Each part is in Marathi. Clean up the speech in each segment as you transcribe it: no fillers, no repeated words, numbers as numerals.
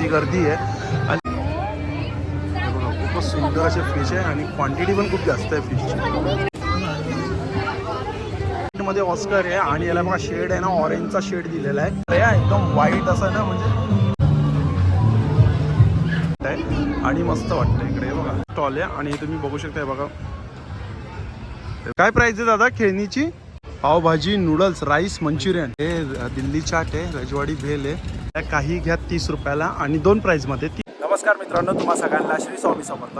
किती गर्दी आहे. आणि खूपच सुंदर असे फिश आहे आणि क्वांटिटी पण खूप जास्त आहे फिशची. मध्ये ऑस्कर आहे आणि याला बघा शेड आहे ना, ऑरेंजचा शेड दिलेला आहे. एकदम व्हाईट असं ना म्हणजे आणि मस्त वाटतं. इकडे बघा स्टॉल आहे आणि तुम्ही बघू शकता बघा. काय प्राइस आहे दादा खेळणीची? Pav bhaji, noodles, rice, Manchurian. हे दिल्ली चाट आहे, रजवाडी भेल आहे. काही घ्या 30 रुपयाला आणि 2 प्राइसमध्ये. नमस्कार मित्रांनो, तुम्हा सगळ्यांना श्री स्वामी समर्थ.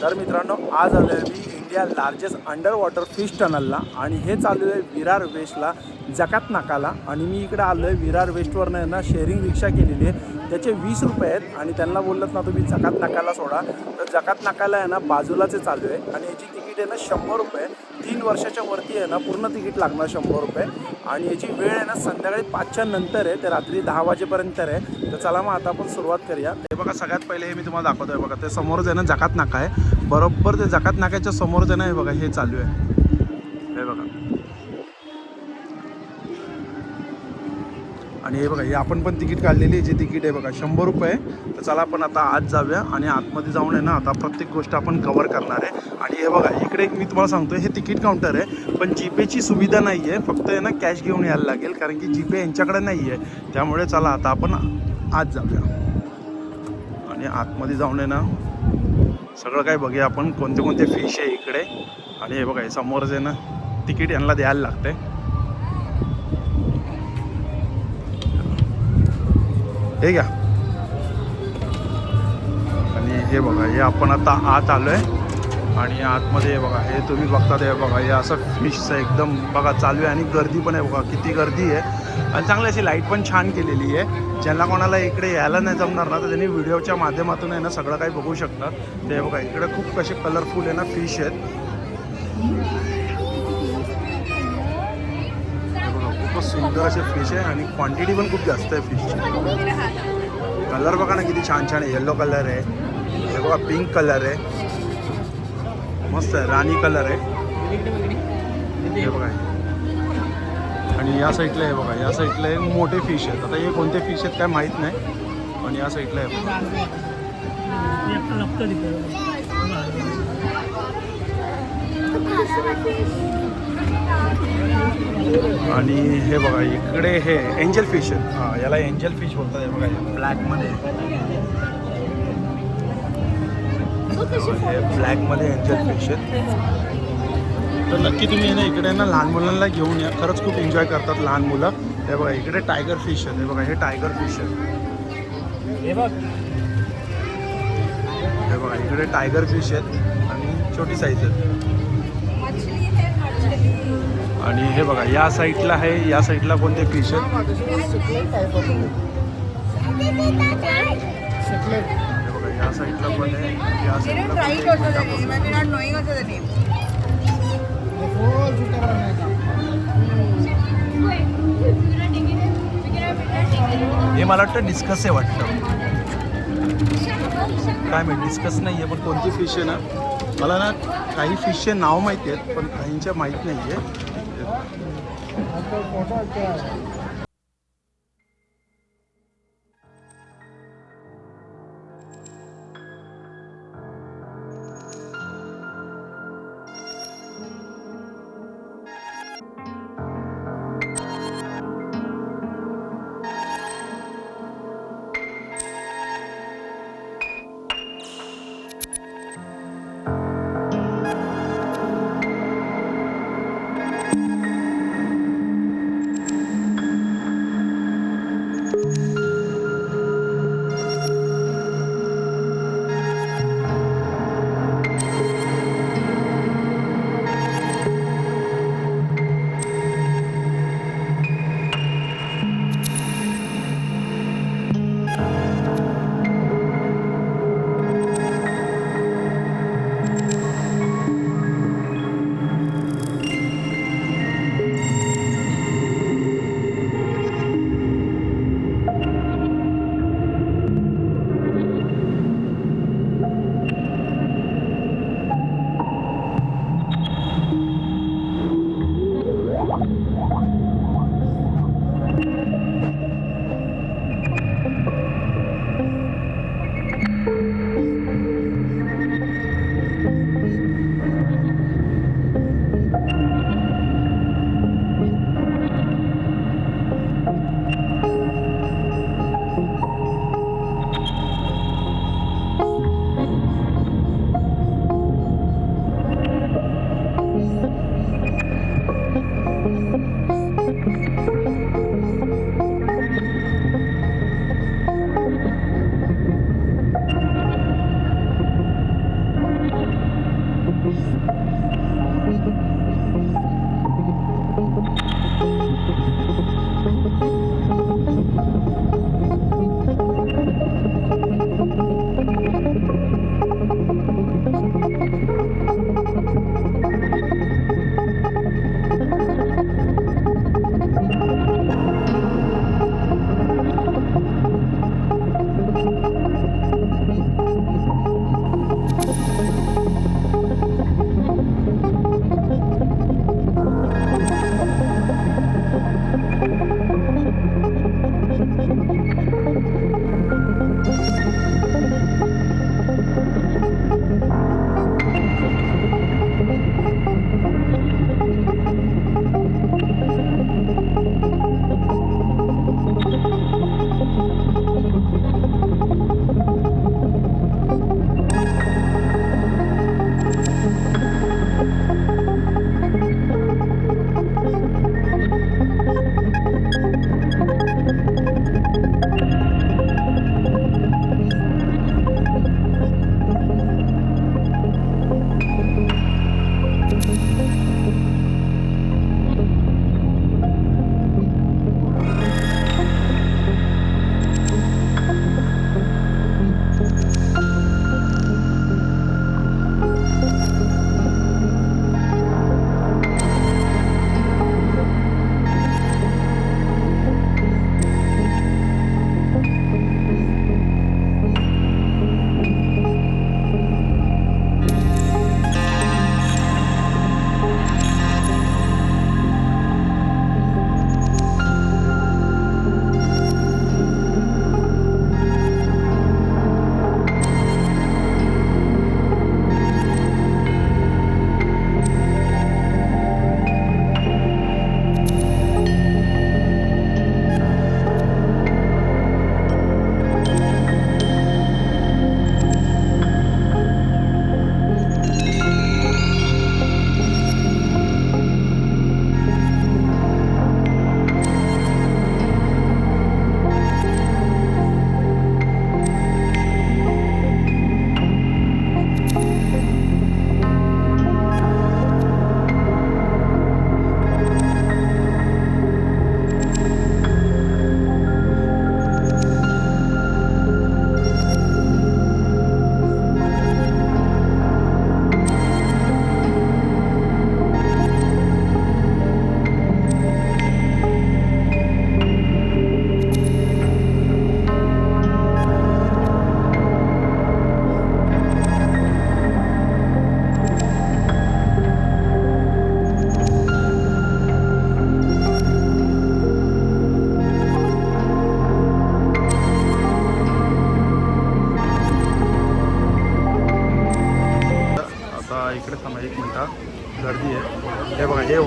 तर मित्रांनो, आज आलो आहे मी India largest under water fish टनलला आणि हे चालू आहे विरार वेस्टला, जकात नाकाला. आणि मी इकडे आलो आहे विरार वेस्टवरनं ना शेअरिंग रिक्षा केलेली आहे. त्याचे 20 रुपये आहेत आणि त्यांना बोललं ना तुम्ही जकात नाकाला सोडा. तर जकात नाकाला आहे ना बाजूलाच चालू आहे आणि याची तिकीट आहे ना 100 रुपये. 3 वर्षाच्या वरती आहे ना पूर्ण तिकीट लागणार 100 रुपये. आणि याची वेळ आहे ना संध्याकाळी 5च्या नंतर आहे, ते रात्री 10 वाजेपर्यंत आहे. तर चला मग आता आपण सुरुवात करूया. हे बघा सगळ्यात पहिले हे मी तुम्हाला दाखवतोय बघा, ते समोरच आहे ना जकात नाका आहे. बरोबर ते जकात नाक्याच्या समोरच आहे ना, हे बघा हे चालू आहे. हे बघा आणि हे बघा हे आपण पण तिकीट काढलेली, जे तिकीट आहे बघा 100 रुपये. तर चला आपण आता आत जाऊया आणि आतमध्ये जाऊन आहे ना आता प्रत्येक गोष्ट आपण कव्हर करणार आहे. आणि हे बघा इकडे एक मी तुम्हाला सांगतोय, हे तिकीट काउंटर आहे पण जीपेची सुविधा नाही आहे. फक्त आहे ना कॅश घेऊन यायला लागेल, कारण की जीपे यांच्याकडे नाही आहे. त्यामुळे चला आता आपण आत जाऊया आणि आतमध्ये जाऊन आहे ना सगळं काय बघूया आपण, कोणते कोणते फिश आहे इकडे. आणि हे बघा हे समोरच आहे ना तिकीट यांना द्यायला लागतंय. हे घ्या. आणि हे बघा हे आपण आता आत आलो आहे आणि आतमध्ये हे बघा हे तुम्ही बघता ते बघा हे असं फिशचं एकदम बघा चालू आहे आणि गर्दी पण आहे बघा किती गर्दी आहे. आणि चांगली अशी लाईट पण छान केलेली आहे. ज्यांना कोणाला इकडे यायला नाही जमणार ना तर त्यांनी व्हिडिओच्या माध्यमातून आहे ना सगळं काही बघू शकतात. ते बघा इकडे खूप कसे कलरफुल आहे ना फिश आहेत. खूपच सुंदर असे फिश आहे आणि क्वांटिटी पण खूप जास्त आहे फिशची. कलर बघा ना किती छान छान आहे. येलो कलर आहे, हे बघा पिंक कलर आहे, मस्त आहे, राणी कलर आहे. हे बघा आणि या साईडला आहे बघा, या साईडला एक मोठे फिश आहेत. आता हे कोणते फिश आहेत काय माहीत नाही पण या साईडला आहे बघा. आणि हे बघा इकडे हे एंजल फिश आहे. हां याला एंजल फिश बोलतात. हे बघा ब्लॅकमध्ये, हे ब्लॅकमध्ये एंजल फिश आहेत. तर नक्की तुम्ही ना इकडे ना लहान मुलांना घेऊन या, खरंच खूप एन्जॉय करतात लहान मुलं. हे बघा इकडे टायगर फिश आहेत. हे बघा हे टायगर फिश आहे. हे बघा इकडे टायगर फिश आहेत आणि छोटी साईज आहेत. आणि हे बघा या साईडला आहे, या साईडला कोणते फिश आहेत. हे बघा या साईडला पण आहे, या साईडला हे मला वाटतं डिस्कस आहे वाटतं, काय माहिती डिस्कस नाही आहे. पण कोणती फिश आहे ना मला ना काही फिशचे नाव माहिती आहेत पण काहींच्या माहीत नाही आहे.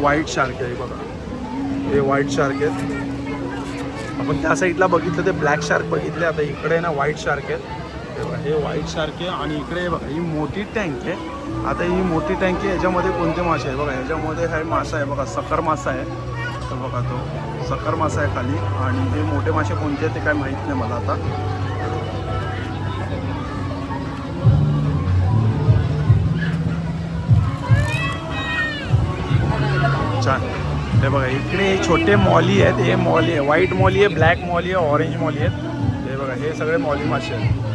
व्हाईट शार्क आहे बघा, हे व्हाईट शार्क आहेत. आपण त्या साईडला बघितलं ते ब्लॅक शार्क बघितले, आता इकडे ना व्हाईट शार्क आहेत. हे व्हाईट शार्क आहे आणि इकडे बघा ही मोठी टँक आहे. आता ही मोठी टँक आहे, याच्यामध्ये कोणते मासे आहे बघा, ह्याच्यामध्ये हा मासा आहे बघा, सकर मासा आहे. तर बघा तो सकर मासा आहे खाली, आणि हे मोठे मासे कोणते आहेत ते काय माहीत नाही मला आता. छान. हे बघा इकडे छोटे मॉली आहेत, हे मॉली आहे, व्हाईट मॉली आहे, ब्लॅक मॉली आहे, ऑरेंज मॉली आहेत. हे बघा हे सगळे मॉली मासे आहेत.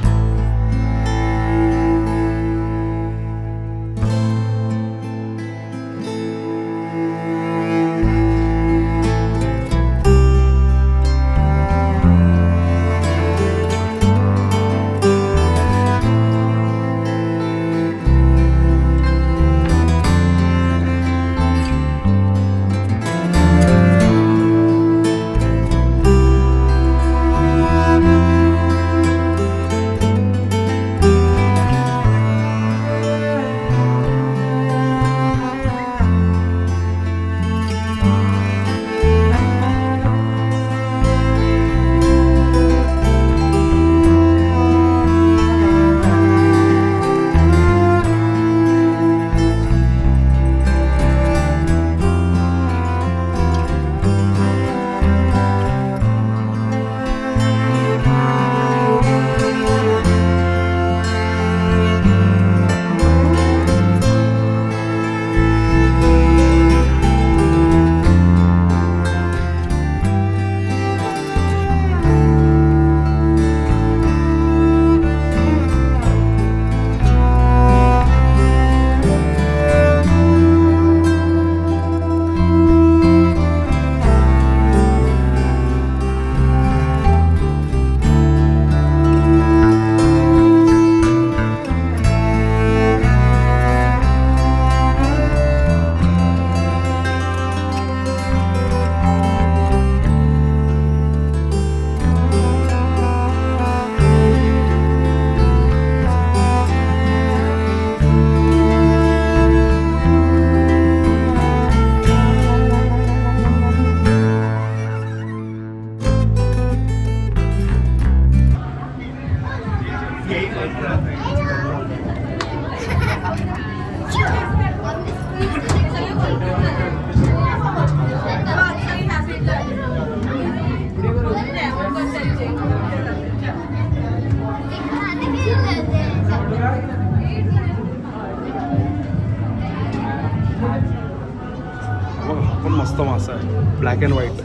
पण मस्त मासा आहे, ब्लॅक अँड व्हाईट.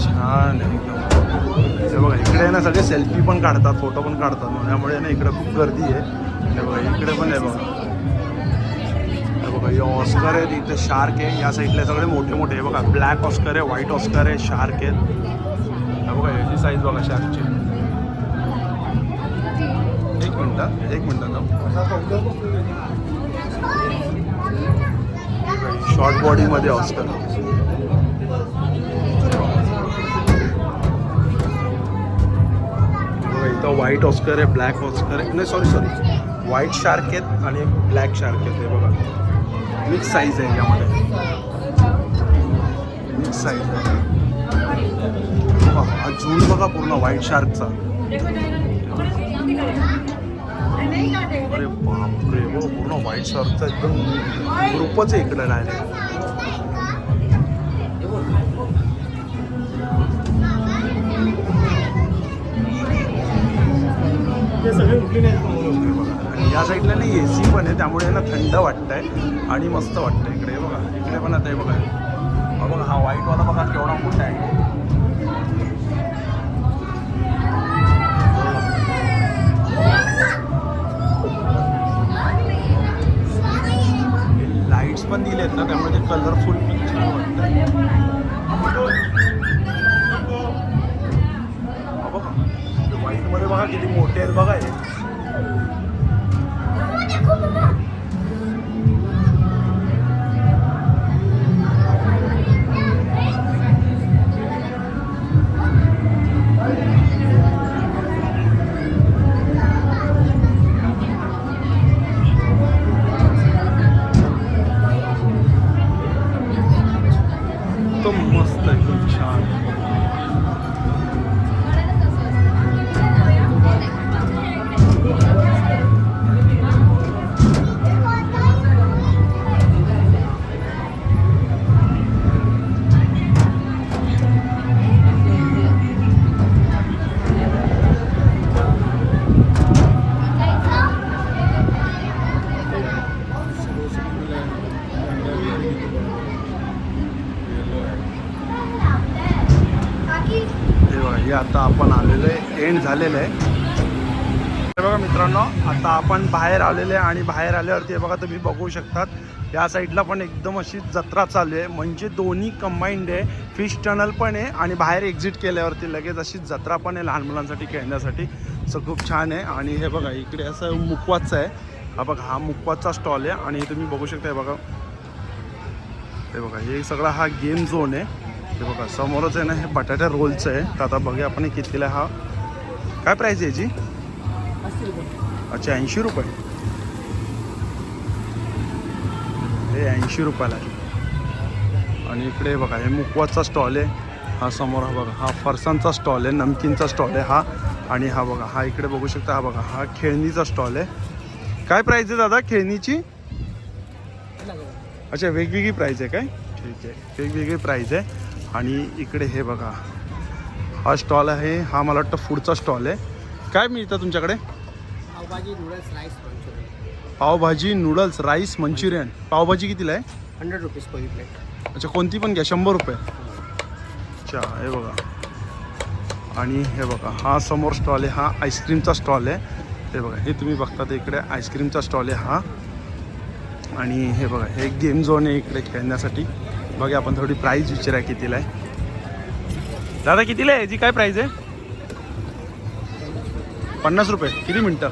छान आहे हे बघा. इकडे ना सगळे सेल्फी पण काढतात, फोटो पण काढतात, त्यामुळे ना इकडे खूप गर्दी आहे. हे बघा इकडे पण आहे बघा, हे बघा हे ऑस्कर आहे, इथे शार्क आहे. या साईडला सगळे मोठे मोठे आहे बघा, ब्लॅक ऑस्कर आहे, व्हाईट ऑस्कर आहे, शार्क आहेत. हे बघा याची साईज बघा शार्कची. एक मिनटात ना, शॉर्ट बॉडीमध्ये ऑस्कर. इथं व्हाईट ऑस्कर आहे, ब्लॅक ऑस्कर आहे, नाही सॉरी व्हाईट शार्क आहेत आणि ब्लॅक शार्क आहेत. हे बघा मिक्स साईज आहे यामध्ये, मिक्स साईज आहे. हा झूल बघा पूर्ण व्हाईट शार्कचा. अरे बापरे, हो पूर्ण व्हाईट शार्कचा एकदम ग्रुपच आहे इकडे डायरेक्ट. आणि या साईडला नाही AC पण आहे, त्यामुळे ना थंड वाटतंय आणि मस्त वाटतंय इकडे. बघा इकडे पण आता हे बघा, बघा हा व्हाईटवाला बघा केवढा मोठा आहे. लाईट्स पण दिले आहेत ना, त्यामुळे ते कलरफुल पण छान वाटतं. बघा व्हाईटमध्ये बघा किती मोठे आहेत बघा हे. म्हणजे आता आपण आलेलो आहे, एंड झालेलं आहे. हे बघा मित्रांनो, आता आपण बाहेर आलेले आहे आणि बाहेर आल्यावरती हे बघा तुम्ही बघू शकतात या साईडला पण एकदम अशी जत्रा चालू आहे. म्हणजे दोन्ही कंबाईंड आहे. फिश टनल पण आहे आणि बाहेर एक्झिट केल्यावरती लगेच अशी जत्रा पण आहे लहान मुलांसाठी खेळण्यासाठी. सो खूप छान आहे. आणि हे बघा इकडे असं मुकवाचं आहे. हा बघा हा मुकवाचा स्टॉल आहे आणि तुम्ही बघू शकता हे बघा, हे बघा हे सगळा हा गेम झोन आहे. हे बघा समोरच आहे ना, हे बटाटा रोलचं आहे. तर आता बघूया आपण कितीला हा, काय प्राईस आहे याची? 80 रुपये. अच्छा 80 रुपये. हे 80 रुपयाला आहे. आणि इकडे बघा हे मुकवाचा स्टॉल आहे. हा समोर हा बघा हा फरसांचा स्टॉल आहे, नमकीनचा स्टॉल आहे हा. आणि हा बघा हा इकडे बघू शकता, हा बघा हा खेळणीचा स्टॉल आहे. काय प्राईस आहे दादा खेळणीची? अच्छा वेगवेगळी प्राईस आहे काय? ठीक आहे, वेगवेगळी प्राईस आहे. आणि इकडे हे बघा हा स्टॉल आहे, हा मला वाटतं फूडचा स्टॉल आहे. काय मिळतं तुमच्याकडे? Pav bhaji noodles rice Manchurian. Pav bhaji noodles rice Manchurian. Pav bhaji कितीला आहे? 100 रुपीज पर प्लेट. अच्छा कोणती पण घ्या, 100 रुपये. अच्छा हे बघा. आणि हे बघा हा समोर स्टॉल आहे, हा आईस्क्रीमचा स्टॉल आहे. हे बघा हे तुम्ही बघता इकडे आईस्क्रीमचा स्टॉल आहे हा. आणि हे बघा हे गेम झोन आहे इकडे खेळण्यासाठी. बघा आपण थोडी प्राईस विचारा कितीला आहे. दादा कितीला आहे याची, काय प्राईस आहे? 50 रुपये. किती मिनटं?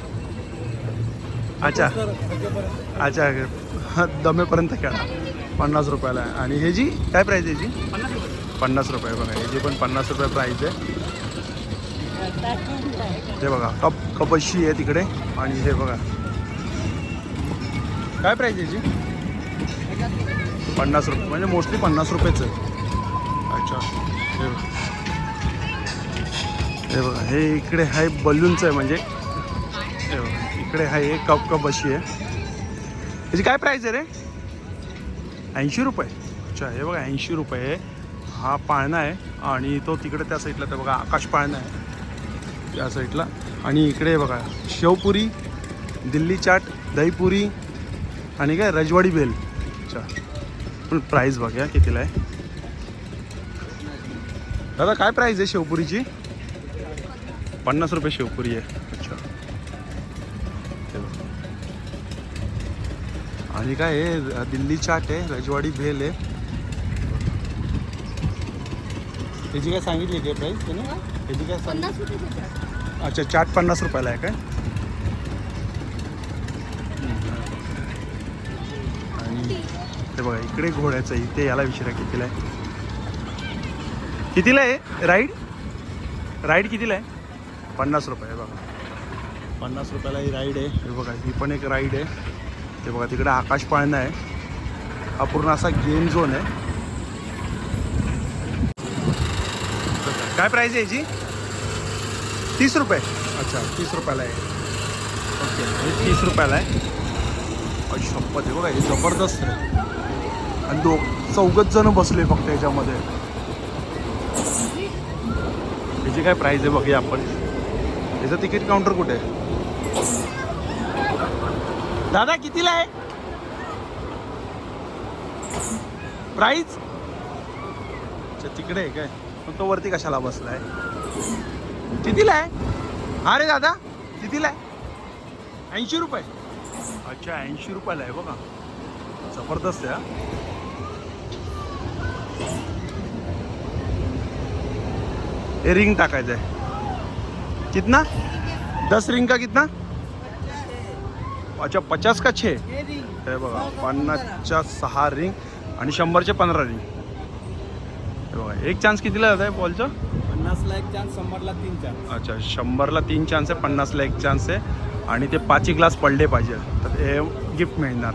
अच्छा अच्छा दमेपर्यंत खेळा. 50 रुपयाला आहे. आणि ह्याची काय प्राईस आहे याची? 50 रुपये. बघा याची पण 50 रुपये प्राईस आहे. हे बघा कपशी आहे तिकडे. आणि हे बघा काय प्राईस आहे याची? 50 रुपये. म्हणजे मोस्टली 50 रुपयेच आहे. अच्छा हे बघा हे इकडे आहे बलूनचं आहे. म्हणजे हे बघा इकडे आहे कप अशी आहे. याची काय प्राईस आहे रे? 80 रुपये. अच्छा हे बघा 80 रुपये. हा पाळणा आहे आणि तो तिकडे त्या साईडला तर बघा आकाश पाळणा आहे त्या साईडला. आणि इकडे बघा शेवपुरी, दिल्ली चाट, दहीपुरी आणि काय रजवाडी बेल. अच्छा पण प्राईस बघा कितीला आहे. दादा काय प्राईस आहे शेवपुरीची? 50 रुपये शेवपुरी आहे. अच्छा आणि काय आहे दिल्ली चाट आहे, रजवाडी भेल आहे. त्याची काय सांगितली काय प्राईस त्याने? त्याची काय सांगितली? अच्छा चाट 50 रुपयाला आहे काय? आणि ते बघा इकडे घोड्याचं इथे याला विचारा कितीला आहे. कितीला आहे राईड कितीला आहे? 50 रुपये. बघा 50 रुपयाला ही राईड आहे. हे बघा ही पण एक राईड आहे. ते बघा तिकडे आकाश पाळणा आहे. हा पूर्ण असा गेम झोन आहे. काय प्राईस आहे याची? 30 रुपये. अच्छा 30 रुपयाला आहे. ओके हे 30 रुपयाला आहे. आणि शपथ आहे बघा हे जबरदस्त आहे. आणि चौघच जण बसले फक्त याच्यामध्ये. याची काय प्राईस आहे बघूया आपण. याचं तिकीट काउंटर कुठे आहे? दादा कितीला आहे प्राईस? अच्छा तिकडे आहे काय? पण तो वरती कशाला बसला आहे? कितीला आहे? अरे दादा कितीला आहे? 80 रुपये. अच्छा 80 रुपयाला आहे बघा. जबरदस्त आहे. हे रिंग टाकायचं आहे. कितना? 10 रिंग का कितना? अच्छा 50 का 6. हे बघा 50च्या 6 रिंग आणि 100चे 15 रिंग. हे बघा एक चान्स कितीला जात आहे बॉलचं? 50ला एक चान्स, 100ला 3 चान्स. अच्छा 100ला 3 चान्स आहे, 50ला 1 चान्स आहे. आणि ते 5 ग्लास पडले पाहिजे तर हे गिफ्ट मिळणार.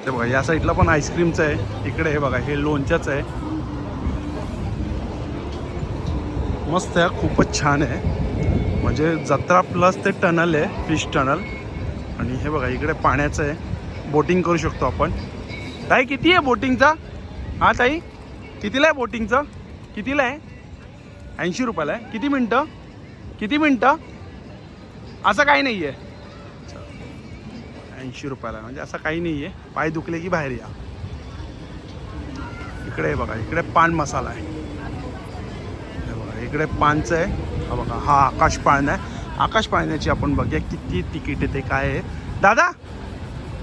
ते बघा या साईडला पण आईस्क्रीमचं आहे. इकडे हे बघा हे लोणच्याचं आहे. मस्त आहे, खूपच छान आहे. म्हणजे जत्रा प्लस ते टनल आहे, फिश टनल. आणि हे बघा इकडे पाण्याचं आहे, बोटिंग करू शकतो आपण. ताई किती आहे बोटिंगचा? हां ताई कितीला आहे बोटिंगचं? कितीला आहे? 80 रुपयाला आहे. किती मिनटं? किती मिनटं? असं काही नाही आहे. 80 रुपयाला म्हणजे असं काही नाही आहे. पाय दुखले की बाहेर या. इकडे इकडे बघा, इकडे पान मसाला आहे. हे बघा इकडे पानचं आहे. हा बघा, हा आकाश पाळण आहे. आकाश पाळण्याची आपण बघूया किती तिकीट आहे ते काय आहे. दादा,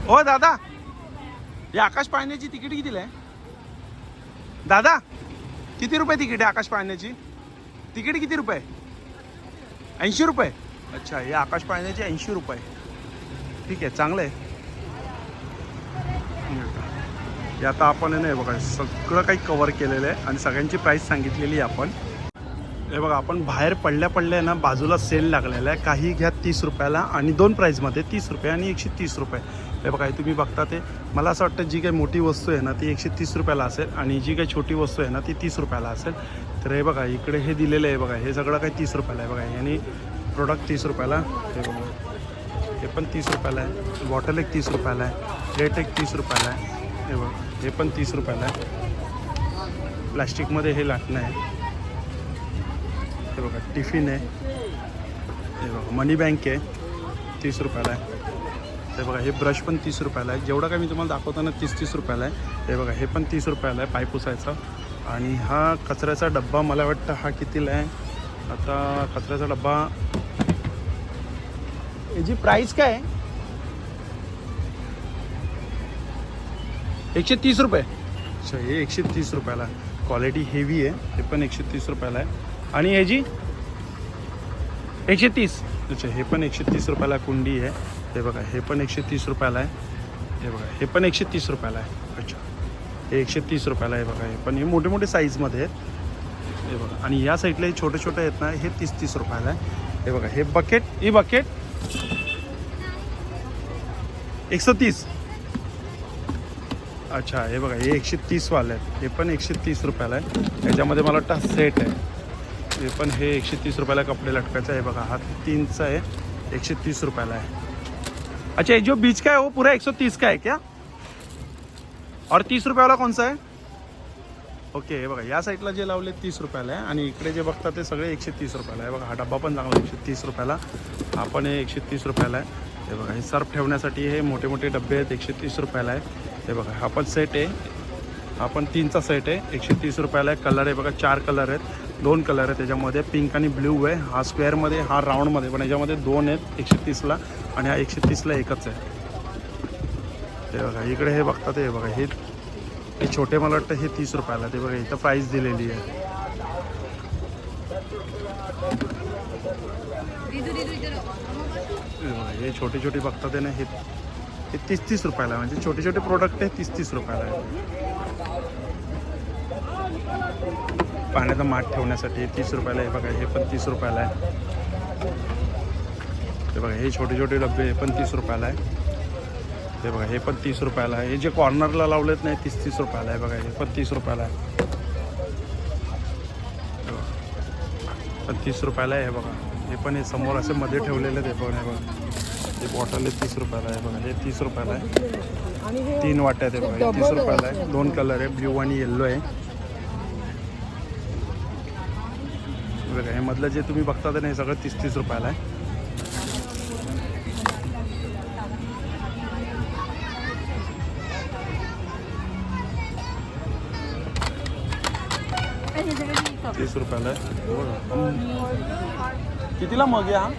ओ दादा, या आकाश पाळण्याची तिकीट कितीला आहे दादा? किती रुपये तिकीट आहे आकाश पाळण्याची? तिकीट किती रुपये? 80 रुपये. अच्छा, हे आकाश पाळण्याचे 80 रुपये. ठीक आहे, चांगलं आहे. हे आता आपण आहे ना, बघा सगळं काही कवर केलेलं आहे आणि सगळ्यांची प्राईस सांगितलेली आहे आपण. हे बघा, आपण बाहेर पडल्या ना बाजूला सेल लागलेला आहे. काही घ्या 30 रुपयाला आणि 2 प्राईजमध्ये, 30 रुपये आणि 130 रुपये. हे बघा, हे तुम्ही बघता ते, मला असं वाटतं जी काही मोठी वस्तू आहे ना ती 130 रुपयाला असेल आणि जी काही छोटी वस्तू आहे ना ती 30 रुपयाला असेल. तर हे बघा इकडे हे दिलेलं आहे बघा, हे सगळं काही 30 रुपयाला आहे बघा. आणि प्रोडक्ट 30 रुपयाला. हे बघा, हे पण 30 रुपयाला आहे. बॉटल एक 30 रुपयाला आहे. प्लेट एक 30 रुपयाला आहे. हे बघा, हे पण 30 रुपयाला आहे. प्लॅस्टिकमध्ये हे लाटणं आहे. हे बघा, टिफिन आहे. हे बघा, मनी बँक आहे, 30 रुपयाला आहे. हे बघा, हे ब्रश पण 30 रुपयाला आहे. जेवढं काय मी तुम्हाला दाखवताना 30 रुपयाला आहे. हे बघा, हे पण 30 रुपयाला आहे पाय पुसायचा. आणि हा कचऱ्याचा डब्बा मला वाटतं हा कितीला आहे आता? कचऱ्याचा डब्बा याची प्राईस काय आहे? 130 रुपये. अच्छा, हे 130 रुपयाला. क्वालिटी हेवी आहे. हे पण 130 रुपयाला आहे. आणि ह्याची 130. अच्छा, हे पण 130 रुपयाला कुंडी आहे. हे बघा, हे पण 130 रुपयाला आहे. हे बघा, हे पण 130 रुपयाला आहे. अच्छा, हे 130 रुपयाला आहे बघा. हे पण हे मोठे मोठे साईजमध्ये आहेत. हे बघा, आणि या साईडला हे छोटे छोटे आहेत ना, हे 30 रुपयाला आहे. हे बघा, हे बकेट, ही बकेट 130. अच्छा, हे बघा, हे 130 वाले आहेत. हे पण 130 रुपयाला आहे. याच्यामध्ये मला वाटतं सेट आहे. हे पण हे 130 रुपयाला कपडे लटकायचं आहे बघा. हा 3चा आहे, 130 रुपयाला आहे. अच्छा, ये जो बीच का है वो पूरा 130 का है क्या? और 30 रुपये वाला कौन सा है? ओके, हे बघा, या साईडला जे लावले 30 रुपयाला आहे आणि इकडे जे बघता ते सगळे 130 रुपयाला आहे. बघा, हा डब्बा पण चांगला 130 रुपयाला. हा पण हे 130 रुपयाला आहे. हे बघा, हे सर्फ ठेवण्यासाठी हे मोठे मोठे डब्बे आहेत, 130 रुपयाला आहे. हे बघा, हा पण सेट आहे. हा पण 3चा सेट आहे, 130 रुपयाला आहे. कलर आहे बघा, 4 कलर आहेत, 2 कलर आहेत त्याच्यामध्ये, पिंक आणि ब्ल्यू आहे. हा स्क्वेअरमध्ये, हा राऊंडमध्ये, पण याच्यामध्ये 2 आहेत 130ला आणि हा 130ला एकच आहे. ते बघा, इकडे हे बघता ते बघा, हे छोटे मला वाटतं हे 30 रुपयाला. ते बघा, इथं प्राईस दिलेली आहे. हे छोटे छोटे बघता ते ना, हे 30 रुपयाला आहे. म्हणजे छोटे छोटे प्रोडक्ट आहे 30 रुपयाला आहे. पाण्याचा माठ ठेवण्यासाठी 30 रुपयाला आहे बघा. हे पण 30 रुपयाला आहे. हे बघा, हे छोटे छोटे डबे हे पण 30 रुपयाला आहे. हे बघा, हे पण 30 रुपयाला आहे. हे जे कॉर्नरला लावलेत नाही 30 रुपयाला आहे बघा. हे पण 30 रुपयाला आहे. पण 30 रुपयाला आहे. हे बघा, हे पण हे समोर असे मध्ये ठेवलेले ते पण आहे बघा. हे बॉटल आहे 30 रुपयाला आहे बघा. हे 30 रुपयाला आहे. 3 वाट्या ते बघा, हे 30 रुपयाला आहे. 2 कलर आहे, ब्ल्यू आणि येल्लो आहे. बघा, हे मधलं जे तुम्ही बघता ते नाही सगळं 30 रुपयाला आहे. ₹30 रुपयाला आहे. कितीला मग आहे हा?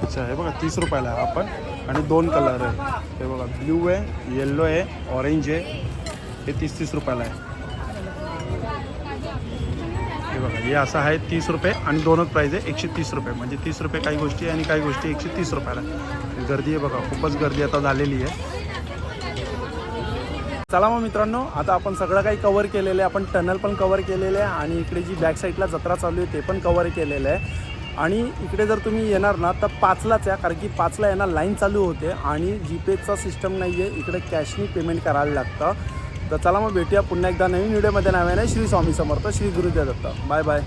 अच्छा, हे बघा 30 रुपयाला आहे आपण. आणि 2 कलर आहे. हे बघा, ब्ल्यू आहे, येल्लो आहे, ऑरेंज आहे. हे 30 रुपयाला आहे. हे बघा, हे असं आहे 30 रुपये आणि 2च प्राईज आहे 130 रुपये. म्हणजे 30 रुपये काही गोष्टी आणि काही गोष्टी 130 रुपयाला. गर्दी आहे बघा, खूपच गर्दी आता झालेली आहे. चला मग मित्रांनो, आता आपण सगळं काही कवर केलेलं आहे. आपण टनल पण कवर केलेलं आहे आणि इकडे जी बॅक साईडला जत्रा चालू आहे ते पण कवर केलेलं आहे. आणि इकडे जर तुम्ही येणार ना तर 5लाच या, कारण की 5ला यांना लाईन चालू होते आणि जीपेचा सिस्टम नाही आहे. इकडे कॅशनी पेमेंट करायला लागतं. तर चला मग भेटूया पुन्हा एकदा नवीन व्हिडिओमध्ये. नाव आहे श्री स्वामी समर्थ, श्री गुरुदेव दत्त. Bye bye.